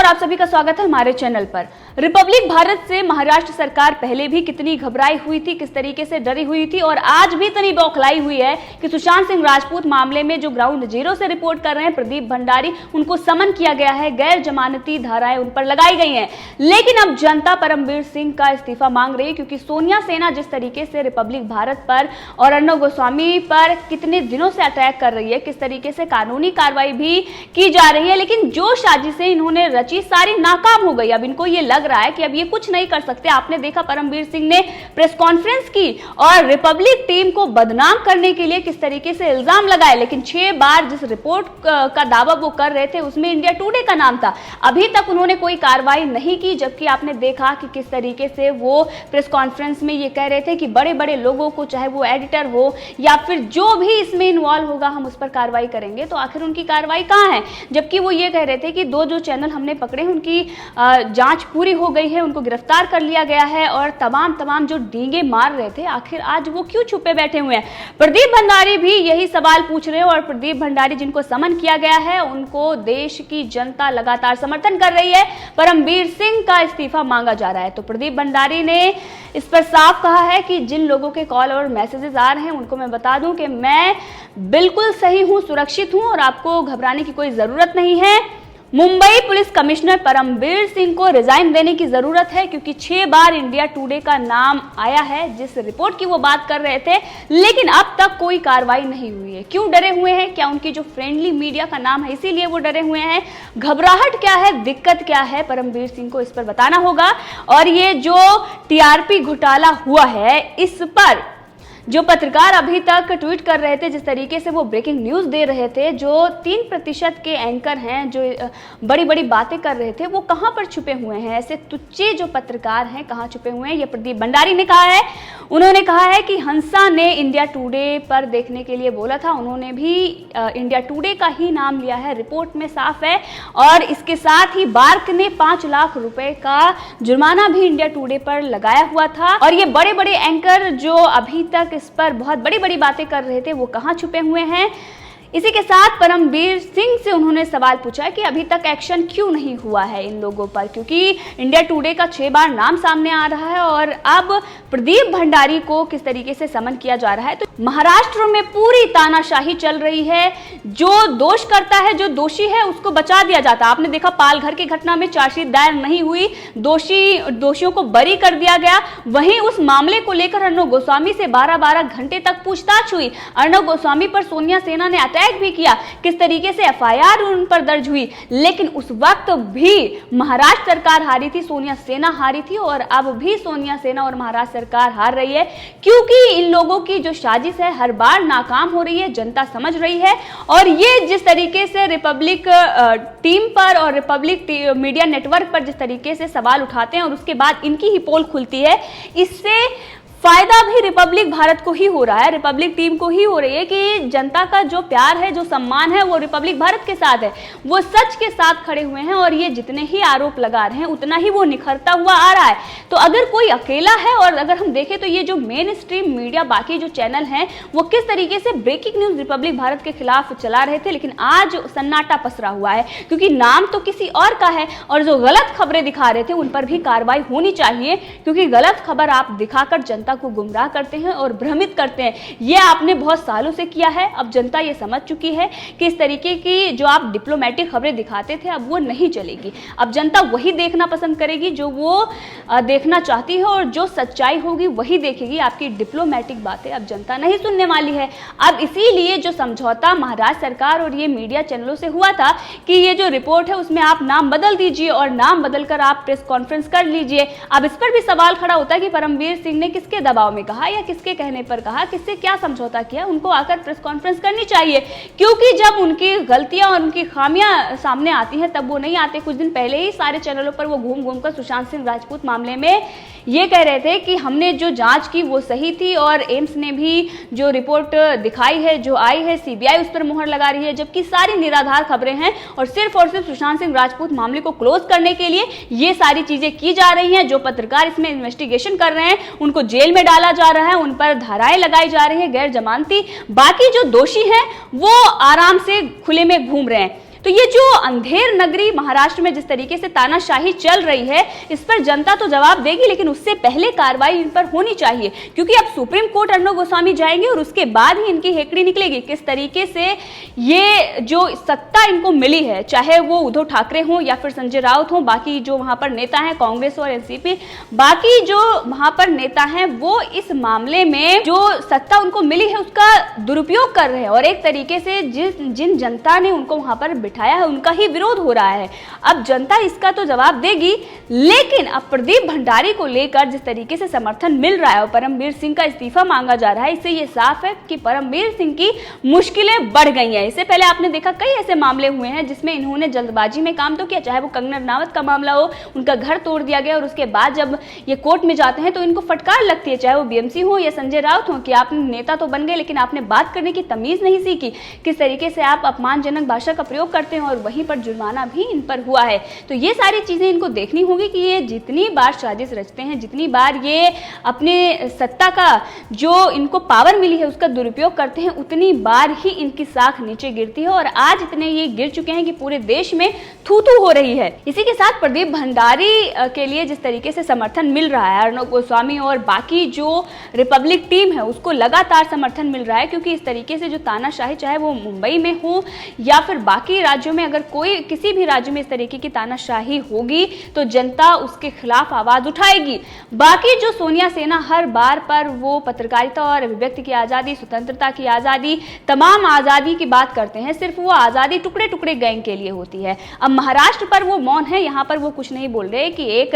आप सभी का स्वागत है हमारे चैनल पर। रिपब्लिक भारत से महाराष्ट्र सरकार पहले भी कितनी घबराई हुई थी, किस तरीके से डरी हुई थी और आज भी इतनी बौखलाई हुई है कि सुशांत सिंह राजपूत मामले में जो ग्राउंड जीरो से रिपोर्ट कर रहे हैं प्रदीप भंडारी, उनको समन किया गया है, गैर जमानती धाराएं उन पर लगाई गई हैं। लेकिन अब जनता परमवीर सिंह का इस्तीफा मांग रही है, क्योंकि सोनिया सेना जिस तरीके से रिपब्लिक भारत पर और अर्णव गोस्वामी पर कितने दिनों से अटैक कर रही है, किस तरीके से कानूनी कार्रवाई भी की जा रही है, लेकिन जो साजिशें इन्होंने रची सारी नाकाम हो गई। अब इनको ये लग रहा है कि अब ये कुछ नहीं कर सकते। आपने देखा परमवीर सिंह ने प्रेस कॉन्फ्रेंस की और रिपब्लिक टीम को बदनाम करने के लिए किस तरीके से इल्जाम लगाए, लेकिन 6 बार जिस रिपोर्ट का दावा वो कर रहे थे उसमें इंडिया टुडे का नाम था। अभी तक उन्होंने कोई कार्रवाई नहीं की, जबकि आपने देखा कि किस तरीके से वो प्रेस कॉन्फ्रेंस में ये कह रहे थे कि बड़े बड़े लोगों को, चाहे वो एडिटर हो या फिर जो भी इसमें इन्वॉल्व होगा, हम उस पर कार्रवाई करेंगे। तो आखिर उनकी कार्रवाई कहाँ है? जबकि वो ये कह रहे थे कि जो चैनल हमने पकड़े हैं उनकी जांच पूरी हो गई है, उनको गिरफ्तार कर लिया गया है और तमाम जो डींगे मार रहे थे, आखिर आज वो क्यों छुपे बैठे हुए हैं? प्रदीप भंडारी भी यही सवाल पूछ रहे हैं और प्रदीप भंडारी जिनको समन किया गया है उनको देश की जनता लगातार समर्थन कर रही है। परमवीर सिंह का इस्तीफा मांगा जा रहा है। तो प्रदीप भंडारी ने इस पर साफ कहा है कि जिन लोगों के कॉल और मैसेजेस आ रहे हैं उनको मैं बता दूं कि मैं बिल्कुल सही हूं, सुरक्षित हूं और आपको घबराने की कोई जरूरत नहीं है। मुंबई पुलिस कमिश्नर परमवीर सिंह को रिजाइन देने की जरूरत है, क्योंकि 6 बार इंडिया टुडे का नाम आया है जिस रिपोर्ट की वो बात कर रहे थे, लेकिन अब तक कोई कार्रवाई नहीं हुई है। क्यों डरे हुए हैं? क्या उनकी जो फ्रेंडली मीडिया का नाम है इसीलिए वो डरे हुए हैं? घबराहट क्या है, दिक्कत क्या है? परमवीर सिंह को इस पर बताना होगा। और ये जो टीआरपी घोटाला हुआ है, इस पर जो पत्रकार अभी तक ट्वीट कर रहे थे, जिस तरीके से वो ब्रेकिंग न्यूज दे रहे थे, जो 3% के एंकर हैं जो बड़ी बड़ी बातें कर रहे थे, वो कहां पर छुपे हुए हैं? ऐसे तुच्चे जो पत्रकार हैं कहां छुपे हुए हैं? ये प्रदीप भंडारी ने कहा है। उन्होंने कहा है कि हंसा ने इंडिया टुडे पर देखने के लिए बोला था, उन्होंने भी इंडिया टुडे का ही नाम लिया है, रिपोर्ट में साफ है। और इसके साथ ही बार्क ने 5 लाख रुपए का जुर्माना भी इंडिया टुडे पर लगाया हुआ था। और ये बड़े बड़े एंकर जो अभी तक इस पर बहुत बड़ी बड़ी बातें कर रहे थे, वो कहां छुपे हुए हैं? इसी के साथ परमवीर सिंह से उन्होंने सवाल पूछा कि अभी तक एक्शन क्यों नहीं हुआ है इन लोगों पर, क्योंकि इंडिया टुडे का 6 बार नाम सामने आ रहा है और अब प्रदीप भंडारी को किस तरीके से समन किया जा रहा है। तो महाराष्ट्र में पूरी तानाशाही चल रही है। जो दोष करता है, जो दोषी है, उसको बचा दिया जाता है। आपने देखा पालघर की घटना में चार्जशीट दायर नहीं हुई, दोषियों को बरी कर दिया गया। वहीं उस मामले को लेकर अर्णव गोस्वामी से 12-12 घंटे तक पूछताछ हुई। अर्णव गोस्वामी पर सोनिया सेना ने अटैक भी किया, किस तरीके से एफआईआर उन पर दर्ज हुई, लेकिन उस वक्त भी महाराष्ट्र सरकार हारी थी, सोनिया सेना हारी थी और अब भी सोनिया सेना और महाराष्ट्र सरकार हार रही है, क्योंकि इन लोगों की जो साजिश है हर बार नाकाम हो रही है, जनता समझ रही है। और ये जिस तरीके से रिपब्लिक टीम पर और रिपब्लिक मीडिया नेटवर्क पर जिस तरीके से सवाल उठाते हैं और उसके बाद इनकी ही पोल खुलती है, इससे फायदा भी रिपब्लिक भारत को ही हो रहा है, रिपब्लिक टीम को ही हो रही है कि जनता का जो प्यार है, जो सम्मान है, वो रिपब्लिक भारत के साथ है, वो सच के साथ खड़े हुए हैं और ये जितने ही आरोप लगा रहे हैं उतना ही वो निखरता हुआ आ रहा है। तो अगर कोई अकेला है और अगर हम देखें तो ये जो मेन स्ट्रीम मीडिया, बाकी जो चैनल हैं, वो किस तरीके से ब्रेकिंग न्यूज रिपब्लिक भारत के खिलाफ चला रहे थे, लेकिन आज सन्नाटा पसरा हुआ है, क्योंकि नाम तो किसी और का है और जो गलत खबरें दिखा रहे थे उन पर भी कार्रवाई होनी चाहिए, क्योंकि गलत खबर आप दिखाकर जनता को गुमराह करते हैं और भ्रमित करते हैं। ये आपने बहुत सालों से किया है। अब जनता ये समझ चुकी है कि इस तरीके की जो आप डिप्लोमेटिक खबरें दिखाते थे अब वो नहीं चलेगी। अब जनता वही देखना पसंद करेगी जो वो देखना चाहती है और जो सच्चाई होगी वही देखेगी। आपकी डिप्लोमेटिक बातें अब जनता नहीं सुनने वाली है। अब इसीलिए जो समझौता महाराष्ट्र सरकार और ये मीडिया चैनलों से हुआ था कि ये जो रिपोर्ट है उसमें आप नाम बदल दीजिए और नाम बदलकर आप प्रेस कॉन्फ्रेंस कर लीजिए। अब इस पर भी सवाल खड़ा होता है कि परमवीर सिंह ने किसके दबाव में कहा या किसके कहने पर कहा, किससे क्या समझौता किया? उनको आकर प्रेस कॉन्फ्रेंस करनी चाहिए, क्योंकि जब उनकी गलतियां और उनकी खामियां सामने आती हैं तब वो नहीं आते। कुछ दिन पहले ही सारे चैनलों पर वो घूम घूम कर सुशांत सिंह राजपूत मामले में ये कह रहे थे कि हमने जो जांच की वो सही थी और एम्स ने भी जो रिपोर्ट दिखाई है, जो आई है, सीबीआई उस पर मुहर लगा रही है, जबकि सारी निराधार खबरें हैं और सिर्फ सुशांत सिंह राजपूत मामले को क्लोज करने के लिए ये सारी चीजें की जा रही हैं। जो पत्रकार इसमें इन्वेस्टिगेशन कर रहे हैं उनको जेल में डाला जा रहा है, उन पर धाराएं लगाई जा रही है गैर जमानती। बाकी जो दोषी हैं वो आराम से खुले में घूम रहे हैं। तो ये जो अंधेर नगरी महाराष्ट्र में जिस तरीके से तानाशाही चल रही है, इस पर जनता तो जवाब देगी, लेकिन उससे पहले कार्रवाई इन पर होनी चाहिए, क्योंकि अब सुप्रीम कोर्ट अर्णब गोस्वामी जाएंगे और उसके बाद ही इनकी हेकड़ी निकलेगी। किस तरीके से ये जो सत्ता इनको मिली है, चाहे वो उद्धव ठाकरे हो या फिर संजय राउत हो, बाकी जो वहां पर नेता हैं कांग्रेस और एनसीपी, बाकी जो वहां पर नेता हैं, वो इस मामले में जो सत्ता उनको मिली है उसका दुरुपयोग कर रहे हैं और एक तरीके से जिन जनता ने उनको वहां पर बिठाया है उनका ही विरोध हो रहा है। अब जनता इसका तो जवाब देगी, लेकिन अब प्रदीप भंडारी को लेकर जिस तरीके से समर्थन मिल रहा है और परमवीर सिंह का इस्तीफा मांगा जा रहा है, इससे ये साफ है कि परमवीर सिंह की मुश्किलें बढ़ गई हैं। इससे पहले आपने देखा कई ऐसे मामले हुए हैं जिसमें इन्होंने जल्दबाजी में काम तो किया, चाहे वो कंगना रनावत का मामला हो, उनका घर तोड़ दिया गया और उसके बाद जब ये कोर्ट में जाते हैं तो इनको फटकार लगती है, चाहे वो बीएमसी हो या संजय राउत हो, कि आपने नेता तो बन गए लेकिन आपने बात करने की तमीज नहीं सीखी, किस तरीके से आप अपमानजनक भाषा का प्रयोग करते हैं, और वहीं पर जुर्माना भी इन पर हुआ है। तो ये सारी चीजें इनको देखनी होगी कि ये जितनी बार साजिश रचते हैं, जितनी बार ये अपने सत्ता का जो इनको पावर मिली है उसका दुरुपयोग करते हैं, उतनी बार ही इनकी साख नीचे गिरती है और आज इतने ये गिर चुके हैं कि पूरे देश में थू-थू हो रही है। इसी के साथ प्रदीप भंडारी के लिए जिस तरीके से समर्थन मिल रहा है, अर्णब गोस्वामी और बाकी जो रिपब्लिक टीम है उसको लगातार समर्थन मिल रहा है, क्योंकि इस तरीके से जो तानाशाही, चाहे वो मुंबई में हो या फिर बाकी राज्यों में, अगर कोई किसी भी राज्य में इस तरीके की तानाशाही होगी तो जनता उसके खिलाफ आवाज उठाएगी। बाकी जो सोनिया सेना हर बार पर वो पत्रकारिता और अभिव्यक्ति की आजादी, स्वतंत्रता की आजादी, तमाम आजादी की बात करते हैं, सिर्फ वो आजादी टुकड़े टुकड़े गैंग के लिए होती है। अब महाराष्ट्र पर वो मौन है, यहाँ पर वो कुछ नहीं बोल रहे कि एक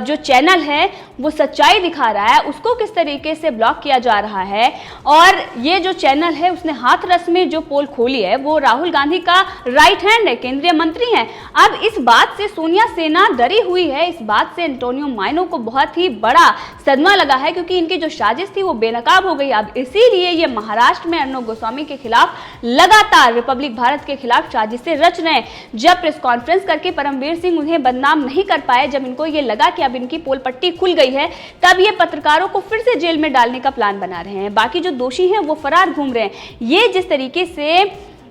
जो चैनल है वो सच्चाई दिखा रहा है, उसको किस तरीके से ब्लॉक किया जा रहा है, और ये जो चैनल है उसने हाथरस में जो पोल खोली है वो राहुल गांधी का राइट हैंड है, केंद्रीय मंत्री हैं। अब इस बात से सोनिया सेना डरी हुई है, इस बात से एंटोनियो माइनो को बहुत ही बड़ा सदमा लगा है, क्योंकि इनकी जो साजिश थी वो बेनकाब हो गई। अब इसीलिए ये महाराष्ट्र में अर्णब गोस्वामी के खिलाफ लगातार रिपब्लिक भारत के खिलाफ साजिशें रच रहे हैं। जब प्रेस कॉन्फ्रेंस करके परमवीर सिंह उन्हें बदनाम नहीं कर पाए, जब इनको ये लगा कि अब इनकी पोल पट्टी खुल गई है, तब ये पत्रकारों को फिर से जेल में डालने का प्लान बना रहे हैं। बाकी जो दोषी हैं वो फरार घूम रहे हैं। ये जिस तरीके से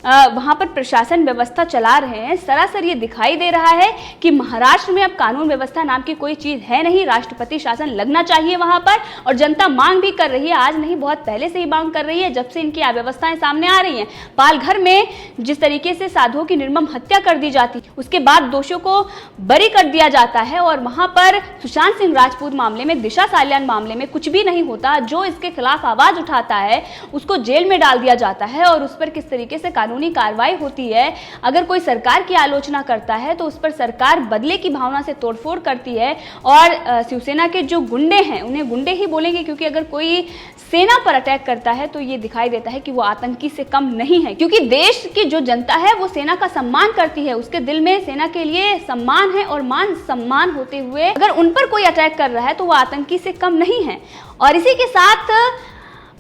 वहां पर प्रशासन व्यवस्था चला रहे हैं, सरासर ये दिखाई दे रहा है कि महाराष्ट्र में अब कानून व्यवस्था नाम की कोई चीज है नहीं, राष्ट्रपति शासन लगना चाहिए वहां पर। और जनता मांग भी कर रही है, आज नहीं बहुत पहले से ही मांग कर रही है, जब से इनकी अव्यवस्थाएं सामने आ रही हैं। पालघर में जिस तरीके से साधुओं की निर्मम हत्या कर दी जाती, उसके बाद दोषियों को बरी कर दिया जाता है, और वहां पर सुशांत सिंह राजपूत मामले में, दिशा सालियान मामले में कुछ भी नहीं होता। जो इसके खिलाफ आवाज उठाता है उसको जेल में डाल दिया जाता है, और उस पर किस तरीके से कानूनी कार्रवाई होती है। अगर कोई सरकार की आलोचना करता है तो उस पर सरकार बदले की भावना से तोड़फोड़ करती है, और शिवसेना के जो गुंडे हैं उन्हें गुंडे ही बोलेंगे, क्योंकि अगर कोई सेना पर अटैक करता है तो ये दिखाई देता है कि वो आतंकी से कम नहीं है, क्योंकि देश की जो जनता है वो सेना का सम्मान करती है, उसके दिल में सेना के लिए सम्मान है, और मान सम्मान होते हुए अगर उन पर कोई अटैक कर रहा है तो वो आतंकी से कम नहीं है। और इसी के साथ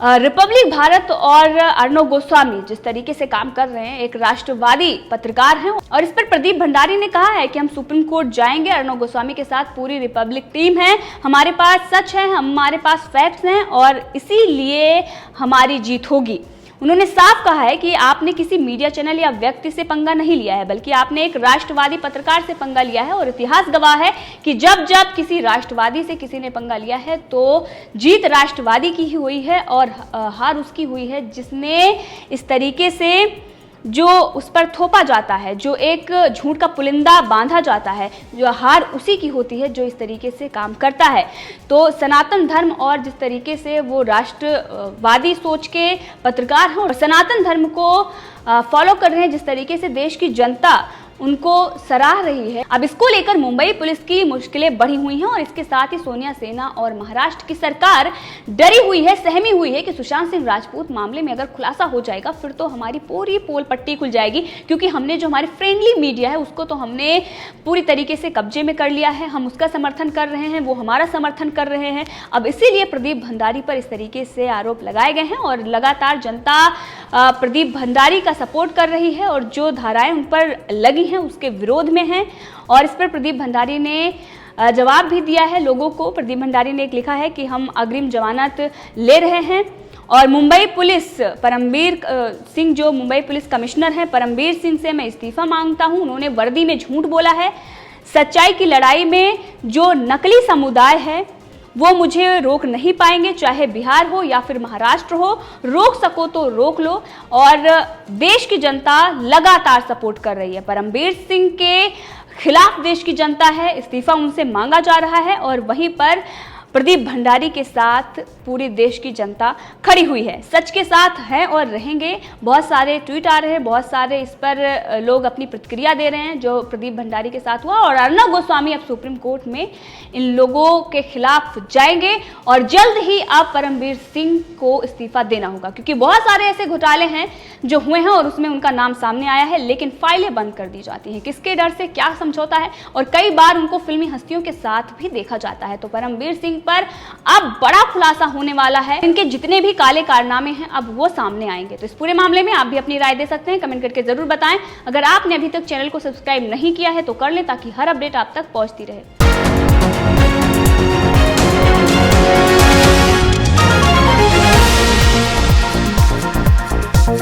रिपब्लिक भारत और अर्णब गोस्वामी जिस तरीके से काम कर रहे हैं, एक राष्ट्रवादी पत्रकार हैं, और इस पर प्रदीप भंडारी ने कहा है कि हम सुप्रीम कोर्ट जाएंगे, अर्णब गोस्वामी के साथ पूरी रिपब्लिक टीम है, हमारे पास सच है, हमारे पास फैक्ट्स हैं, और इसीलिए हमारी जीत होगी। उन्होंने साफ कहा है कि आपने किसी मीडिया चैनल या व्यक्ति से पंगा नहीं लिया है, बल्कि आपने एक राष्ट्रवादी पत्रकार से पंगा लिया है, और इतिहास गवाह है कि जब जब किसी राष्ट्रवादी से किसी ने पंगा लिया है तो जीत राष्ट्रवादी की ही हुई है और हार उसकी हुई है जिसने इस तरीके से जो उस पर थोपा जाता है, जो एक झूठ का पुलिंदा बांधा जाता है, जो हार उसी की होती है जो इस तरीके से काम करता है। तो सनातन धर्म और जिस तरीके से वो राष्ट्रवादी सोच के पत्रकार हैं और सनातन धर्म को फॉलो कर रहे हैं, जिस तरीके से देश की जनता उनको सराह रही है, अब इसको लेकर मुंबई पुलिस की मुश्किलें बढ़ी हुई हैं, और इसके साथ ही सोनिया सेना और महाराष्ट्र की सरकार डरी हुई है, सहमी हुई है कि सुशांत सिंह राजपूत मामले में अगर खुलासा हो जाएगा फिर तो हमारी पूरी पोल पट्टी खुल जाएगी, क्योंकि हमने जो हमारी फ्रेंडली मीडिया है उसको तो हमने पूरी तरीके से कब्जे में कर लिया है, हम उसका समर्थन कर रहे हैं, वो हमारा समर्थन कर रहे हैं। अब इसीलिए प्रदीप भंडारी पर इस तरीके से आरोप लगाए गए हैं, और लगातार जनता प्रदीप भंडारी का सपोर्ट कर रही है, और जो धाराएं उन पर लगी हैं उसके विरोध में हैं। और इस पर प्रदीप भंडारी ने जवाब भी दिया है लोगों को। प्रदीप भंडारी ने एक लिखा है कि हम अग्रिम जमानत ले रहे हैं, और मुंबई पुलिस परमवीर सिंह, जो मुंबई पुलिस कमिश्नर हैं, परमवीर सिंह से मैं इस्तीफा मांगता हूं। उन्होंने वर्दी में झूठ बोला है। सच्चाई की लड़ाई में जो नकली समुदाय है वो मुझे रोक नहीं पाएंगे, चाहे बिहार हो या फिर महाराष्ट्र हो। रोक सको तो रोक लो। और देश की जनता लगातार सपोर्ट कर रही है। परमवीर सिंह के खिलाफ देश की जनता है, इस्तीफा उनसे मांगा जा रहा है। और वहीं पर प्रदीप भंडारी के साथ पूरी देश की जनता खड़ी हुई है, सच के साथ हैं और रहेंगे। बहुत सारे ट्वीट आ रहे हैं, बहुत सारे इस पर लोग अपनी प्रतिक्रिया दे रहे हैं जो प्रदीप भंडारी के साथ हुआ। और अर्नब गोस्वामी अब सुप्रीम कोर्ट में इन लोगों के खिलाफ जाएंगे और जल्द ही अब परमवीर सिंह को इस्तीफा देना होगा, क्योंकि बहुत सारे ऐसे घोटाले हैं जो हुए हैं और उसमें उनका नाम सामने आया है, लेकिन फाइलें बंद कर दी जाती हैं। किसके डर से, क्या समझौता है, और कई बार उनको फिल्मी हस्तियों के साथ भी देखा जाता है। तो परमवीर सिंह पर अब बड़ा खुलासा होने वाला है। इनके जितने भी काले कारनामे हैं अब वो सामने आएंगे। तो इस पूरे मामले में आप भी अपनी राय दे सकते हैं, कमेंट करके जरूर बताएं। अगर आपने अभी तक चैनल को सब्सक्राइब नहीं किया है तो कर लें, ताकि हर अपडेट आप तक पहुंचती रहे।